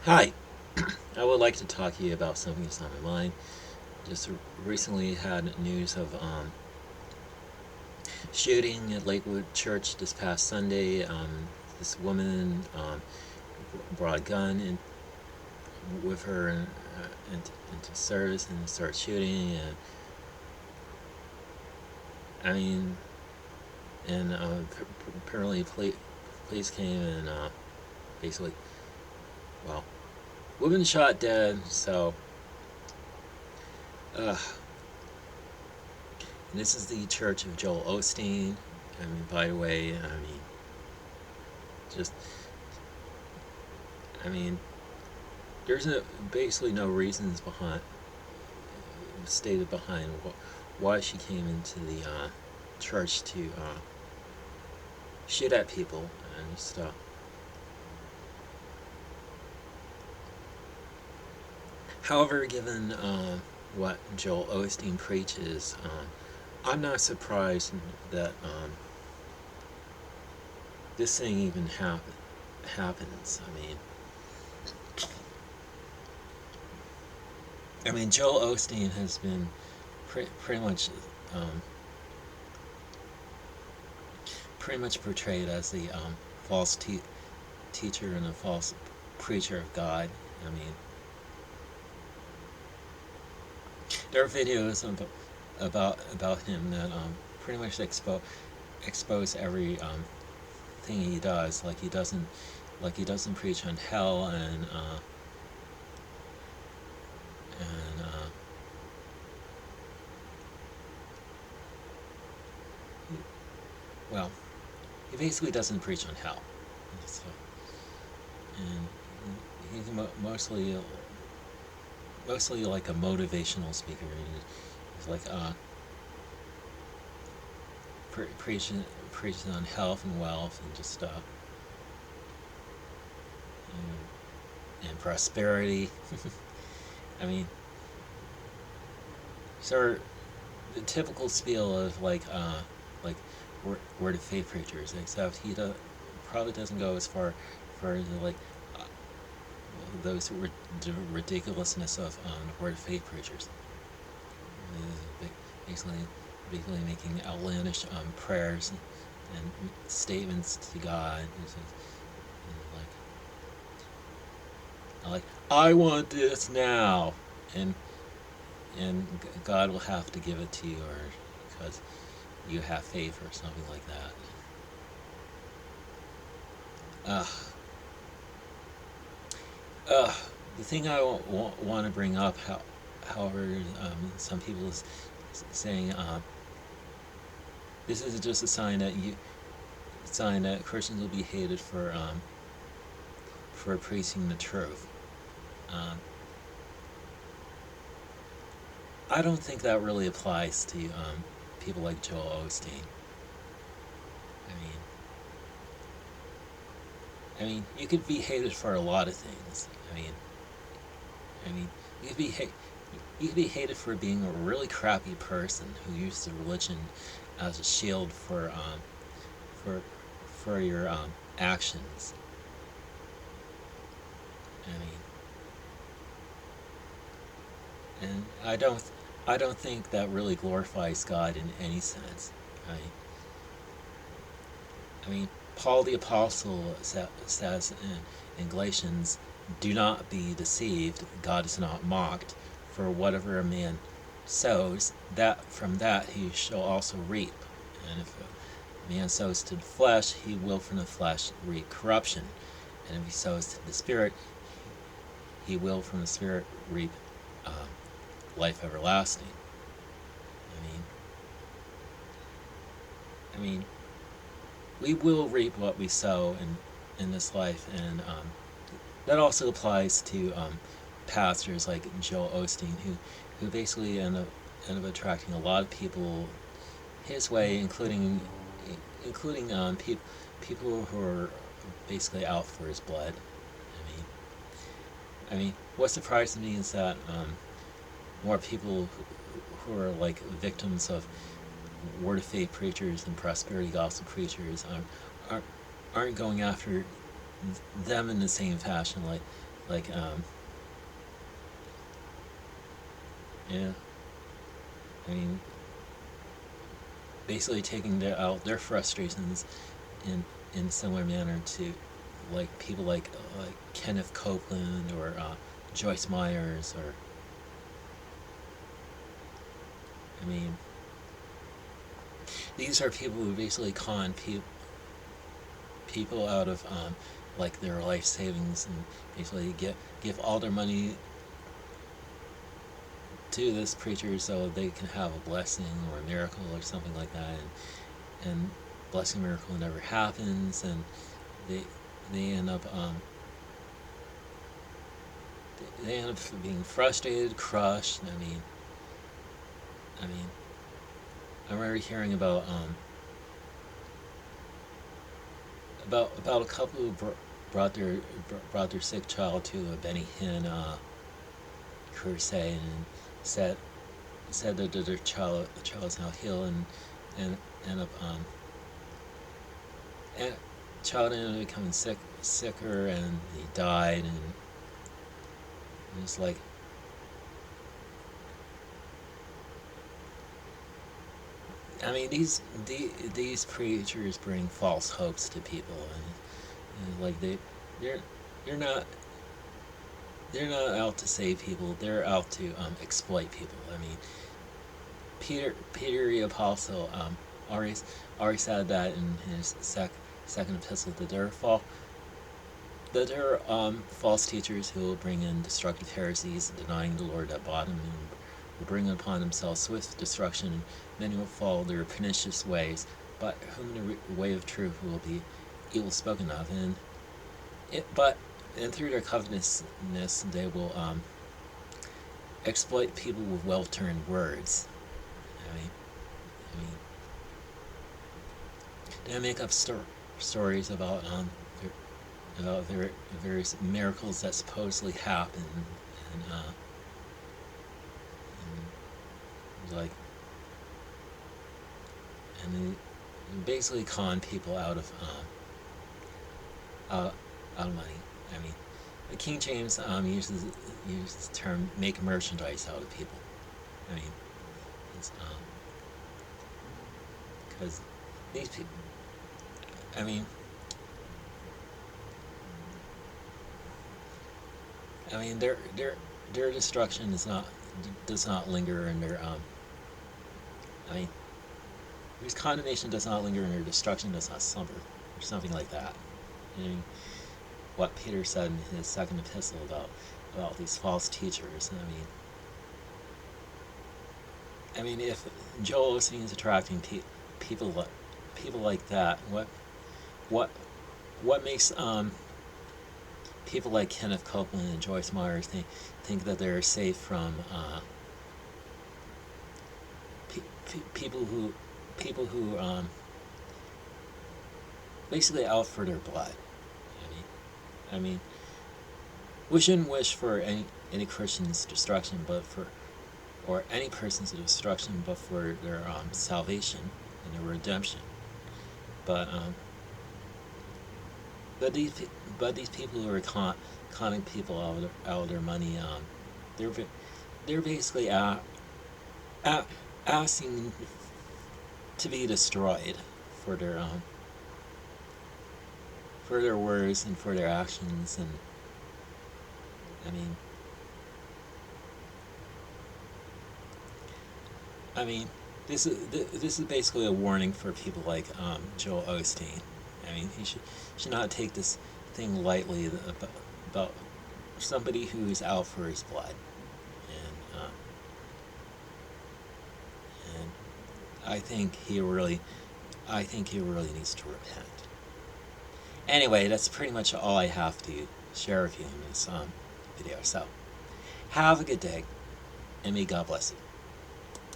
Hi, I would like to talk to you about something that's on my mind. Just recently had news of shooting at Lakewood Church this past Sunday. This woman brought a gun with her into service and started shooting. And I mean, and apparently police came and basically, well, woman shot dead. So, uh, this is the Church of Joel Osteen. I mean, by the way, just I mean, there's basically no reasons behind stated behind why she came into the church to shoot at people and stuff. However, given what Joel Osteen preaches, I'm not surprised that this thing even happens. I mean, Joel Osteen has been pretty much um, portrayed as the false teacher and a false preacher of God. I mean, there are videos about him that pretty much expose every thing he does. Like he doesn't preach on hell and well, he basically doesn't preach on hell. So, and he's mostly like a motivational speaker. He's like preaching on health and wealth and just and prosperity. I mean, so the typical spiel of like word of faith preachers, except he probably doesn't go as far as like uh, those the ridiculousness of word of faith preachers. Basically, basically making outlandish prayers and statements to God. Like I want this now, and and God will have to give it to you, or because you have faith, or something like that. Uh, uh, the thing I want to bring up, however, some people is saying this is just a sign that Christians will be hated for preaching the truth. Um, I don't think that really applies to people like Joel Osteen. I mean, you could be hated for a lot of things. I mean, you could be you could be hated for being a really crappy person who used the religion as a shield for your actions. I mean, and I don't think that really glorifies God in any sense. I mean, Paul the Apostle says in Galatians, "Do not be deceived; God is not mocked. For whatever a man sows, that from that he shall also reap. And if a man sows to the flesh, he will from the flesh reap corruption. And if he sows to the Spirit, he will from the Spirit reap uh, life everlasting." I mean, I mean, we will reap what we sow in this life, and that also applies to pastors like Joel Osteen, who basically end up attracting a lot of people his way, including people who are basically out for his blood. What surprised me is that more people who are like victims of word of faith preachers and prosperity gospel preachers aren't, aren't going after them in the same fashion like yeah, I mean, basically taking out their frustrations in similar manner to like people like Kenneth Copeland or Joyce Myers, or I mean, these are people who basically con people out of like their life savings, and basically give all their money to this preacher so they can have a blessing or a miracle or something like that, and blessing miracle never happens, and they they end up they end up being frustrated, crushed. I mean, I remember hearing about a couple who brought their sick child to a Benny Hinn crusade, and said that their child is now healed, and end up and child ended up becoming sicker, and he died, and it's like, I mean, these preachers bring false hopes to people, and like they're they're not they're not out to save people. They're out to exploit people. I mean, Peter the Apostle already said that in his second epistle, that there are false teachers who will bring in destructive heresies, denying the Lord that bought them, and will bring upon themselves swift destruction. Many will follow their pernicious ways, but whom the way of truth will be evil spoken of, and through their covetousness they will exploit people with well-turned words. I mean, they make up stories about their various miracles that supposedly happen, and like, and they basically con people out of money. I mean, the King James uses the term "make merchandise out of people." I mean, it's because these people. I mean, their destruction does not linger in their I mean, whose condemnation does not linger in their destruction does not slumber, or something like that. I mean, what Peter said in his second epistle about these false teachers. I mean, if Joel Osteen is attracting people like that, what makes people like Kenneth Copeland and Joyce Myers think that they're safe from people who basically out for their blood? I mean, we shouldn't wish for any Christian's destruction, or any person's destruction, but for their salvation and their redemption. But these people who are conning people out of their money, they're basically asking to be destroyed for their words and for their actions. And I mean, this is basically a warning for people like Joel Osteen. I mean, he should not take this thing lightly about somebody who's out for his blood, and I think he really needs to repent. Anyway, that's pretty much all I have to share with you in this video. So, have a good day, and may God bless you.